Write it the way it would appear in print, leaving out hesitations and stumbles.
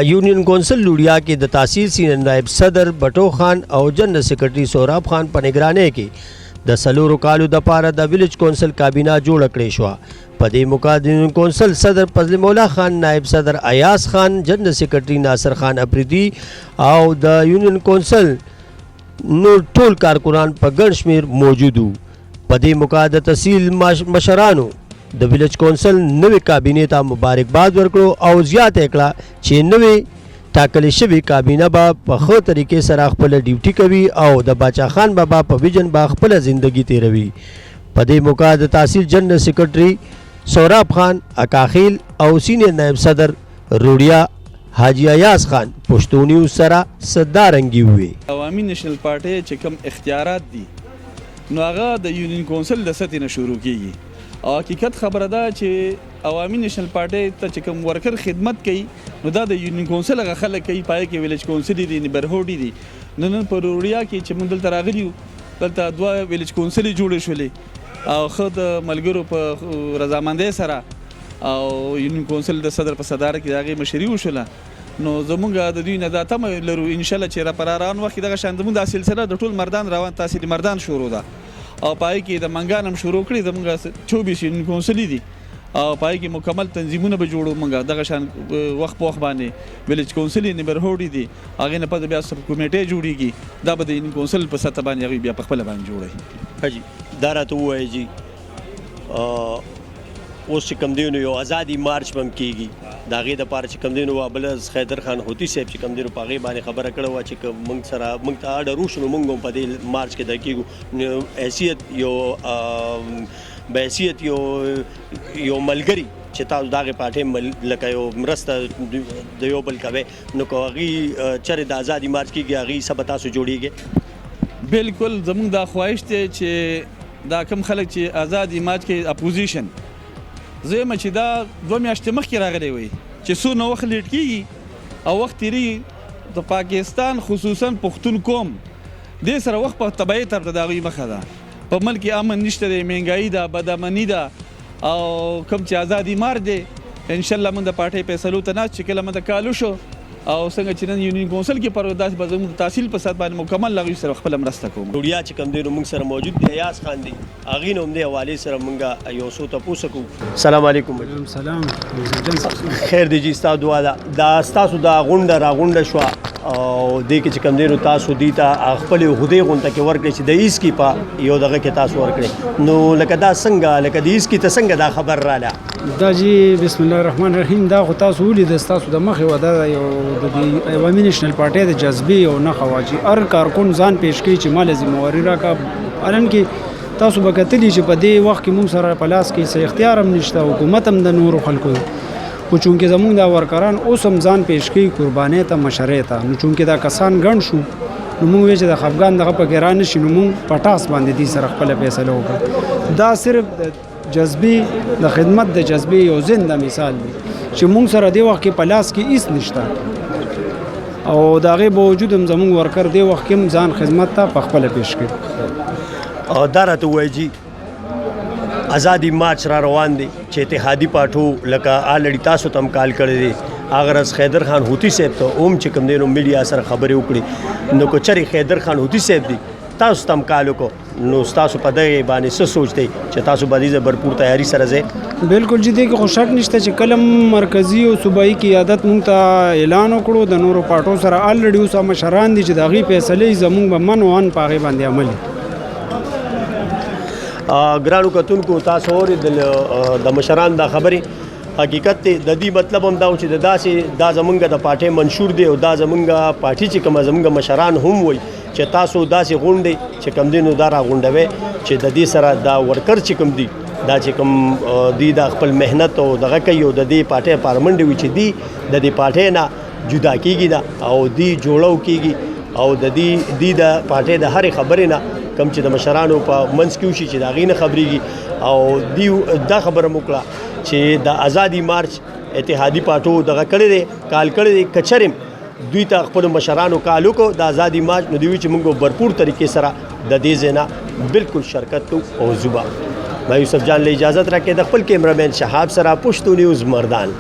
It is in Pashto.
یونین کونسل لوړیا کې د تحصیل سینئر نائب صدر بټو خان او جنرل سیکرټري سوراب خان په نگرانۍ کې د څلورو کالو دپاره د ویلج کونسل کابینه جوړه کړې شوه. په دې موقع د یونین کونسل صدر فضل مولا خان، نائب صدر ایاز خان، جنرل سیکرټري ناصر خان افریدي او د یونین کونسل نور ټول کارکنان په ګڼ شمېر موجود وو. په دې موقع د تحصیل مشرانو د ویلج کونسل نوې کابینې ته مبارکباد ورکړو او زیاته کړه چې نوې ټاکلې شوې کابینه به په ښه طریقې سره خپله ډیوټي کوي او د باچا خان بابا په ویژن به خپله زندگی تیروي. په دې موقع د تحصیل جنرل سیکرټري سوراب خان اکاخیل او سینئر نائب صدر روډیا حاجی ایاز خان پښتو نیوز سره صدارنګي وي. عوامي نېشنل پارټۍ چې کوم اختیارات دي نو هغه د یونین کونسل د سطحې نه شروع کیږي او حقیقت خبره ده چې عوامي نېشنل پارټۍ ته چې کوم ورکر خدمت کوي نو دا د یونین کونسل هغه خلک کوي، پای کې ویلج کونسل دي، نیبرهوډ دي. نن په روډیا کې چې موږ دلته راغلي یو، دلته دوه ویلج کونسلې جوړې شولې او ښه د ملګرو په رضامندۍ سره او یونین کونسل د صدر په صدارت کې د هغې مشري وشوله. نو زمونږ د دوی نه دا تمه لرو انشاءالله چې را په روان وخت کې دغه شان زموږ دا سلسله د ټول مردان روان تحصیل مردان شروع ده او پای کې د منګان هم شروع کړي. زموږ 24 یونین کونسلې دي او پای کې مکمل تنظیمونه به جوړو. موږ دغه شان وخت په وخت باندې ویلج کونسلې نیبرهوډ دي، هغې نه پته بیا سب کمیټې جوړېږي، دا به د یونین کونسل په سطح باندې هغوی بیا په خپله باندې جوړوي. حاجي دا راته ووایي جي اوس چې کوم دی نو یو ازادي مارچ به هم کېږي، د هغې دپاره چې کوم دی نو بله خیدر خان حوتي صاحب چې کوم دی نو په هغې باندې خبره کړې وه چې که موږ سره موږ ته اډر وشو نو موږ هم په دې مارچ کې دا کېږو. نو حیثیت بحیثیت یو ملګري چې تاسو د هغې پارټۍ لکه یو مرسته د یو بل کوئ نو که هغوی چېرې د ازادي مارچ کېږي هغوی څه به تاسو جوړېږئ؟ بالکل زموږ دا خواهش دی چې دا کوم خلک چې ازادي مارچ کې اپوزیشن زه یم چې دا 2 میاشتې مخکې راغلی وي چې څونه وخت لیټ کېږي او وخت تېرېږي د پاکستان خصوصا پښتون قوم دې سره وخت په تبعي طرف ته د هغوی مخه ده. په ملک کې امن نشته دی، مهنګایي ده، بدامني ده او کوم چې ازادي مار دی انشاءالله موږ د پارټۍ فیصلو ته ناست چې کله موږ د کالو شو او څنګه چې نن یونین کونسل کې پر داسې به زموږ تحصیل په سطح باندې مکمل هغوی سره خپله مرسته کوو. روډیا چې کوم دی نو موږ سره موجود دی، ایاز خان دی، هغوی نه هم دې حوالې سره موږ یو څو تپوسه کوو. السلام علیکم. سلام. خیر دی جي ستا دعا ده. دا ستاسو دا غونډه راغونډه شوه او دې کې چې کوم دی نو تاسو دې ته خپلې عهدې غونډه کې ورکړئ چې د ایسکي په یو دغه کې تاسو ورکړئ نو لکه دا څنګه لکه د ایسکي ته څنګه دا خبر راله؟ دا جی بسم الله الرحمن الرحیم دا خو تاسو ولیدل ستاسو د مخې وه دا یو د دې عوامي نېشنل پارټۍ د جذبې یو نښه وه چې هر کارکن ځان پیش کوي چې ما له ذمهواري راکړه. حالان کې تاسو به کتلي چې په دې وخت کې موږ سره په لاس کې څه اختیار هم نشته، حکومت هم د نورو خلکو خو چونکې زموږ دا ورکران اوس هم ځان پیش کوي قربانۍ ته مشرۍ ته، نو چونکې دا کسان ګڼ شو نو موږ وایو چې د خفګان دغه پکې را نه شي نو موږ په ټاس باندې دې سره خپله فیصله وکړه. دا صرف د جذبې د خدمت د جذبې یو زنده مثال دی چې موږ سره دې وخت کې په لاس کې هېڅ نشته او د هغې باوجود هم زموږ ورکر دې وخت کې هم ځان خدمت ته په خپله پیش کوي. دا راته ووایي جي ازادي مارچ را روان دی چې اتحادي پارټو لکه آلریډي تاسو ته هم کال کړی دی، هغه ورځ خیدر خان حوتي صاحب ته هم چې کوم دی نو میډیا سره خبرې وکړي نو که چېرې خیدر خان حوتي صاحب دی تاسو ته هم کال وکړو نو ستاسو په دغې باندې څه سوچ دی چې تاسو به دې بھرپور تیاري سره ځئ؟ بالکل جی دې کې خو شک نشته چې کله مرکزي او صوبایي قیادت موږ ته اعلان وکړو د نورو پارټو سره آلریډي اوس مشران دي چې د هغې فیصلې زموږ به من وان په هغې باندې عملي. ګرانو کتونکو تاسو اورېدل د مشران دا خبرې حقیقت دی. د دې مطلب هم دا و چې دا زمونږ د پارټۍ منشور دی او دا زمونږ پارټي چې کومه زمونږ مشران هم وایي چې تاسو داسې غونډې چې کوم دی نو دا راغونډوئ چې د دې سره دا ورکر چې کوم دی دا چې کوم دی دا خپل محنت او دغه کوي او د دې پارټۍ لپاره منډې وي چې دی د دې پارټۍ نه جدا کېږي دا او دی جوړو کېږي او د دې د پارټۍ د هرې خبرې نه کم چې د مشرانو په منځ کې وشي چې د هغې نه خبرېږي او دی دا خبره مو کړه چې د ازادي مارچ اتحادي پارټو دغه کړی دی کال کړی دی که چېرې دوی ته خپلو مشرانو کال وکړو د ازادي مارچ نو دوی وایي چې موږ بھرپور طریقې سره د دې ځای نه بالکل شرکت کوو او زوبه. ما یوسف جان له اجازت راکړئ د خپل کیمرامین شهاب سره پښتو نیوز مردان.